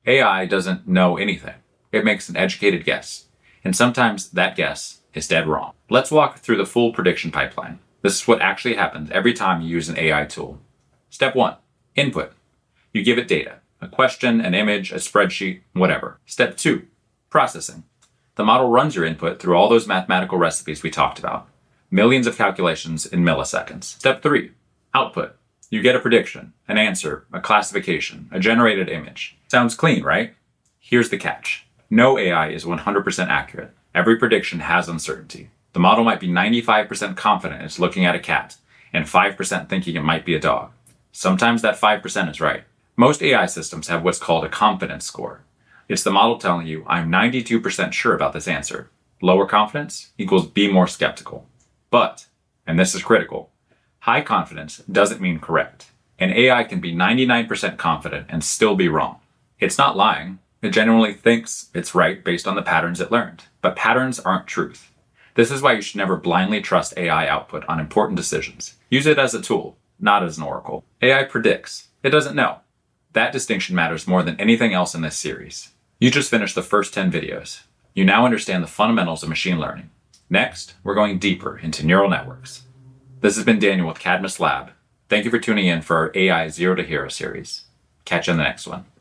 AI doesn't know anything. It makes an educated guess. And sometimes that guess is dead wrong. Let's walk through the full prediction pipeline. This is what actually happens every time you use an AI tool. Step 1. Input. You give it data. A question, an image, a spreadsheet, whatever. Step 2. Processing. The model runs your input through all those mathematical recipes we talked about. Millions of calculations in milliseconds. Step 3. Output. You get a prediction, an answer, a classification, a generated image. Sounds clean, right? Here's the catch. No AI is 100% accurate. Every prediction has uncertainty. The model might be 95% confident it's looking at a cat, and 5% thinking it might be a dog. Sometimes that 5% is right. Most AI systems have what's called a confidence score. It's the model telling you, I'm 92% sure about this answer. Lower confidence equals be more skeptical. But, and this is critical, high confidence doesn't mean correct. An AI can be 99% confident and still be wrong. It's not lying. It genuinely thinks it's right based on the patterns it learned. But patterns aren't truth. This is why you should never blindly trust AI output on important decisions. Use it as a tool, not as an oracle. AI predicts. It doesn't know. That distinction matters more than anything else in this series. You just finished the first 10 videos. You now understand the fundamentals of machine learning. Next, we're going deeper into neural networks. This has been Daniel with Cadmus Lab. Thank you for tuning in for our AI Zero to Hero series. Catch you in the next one.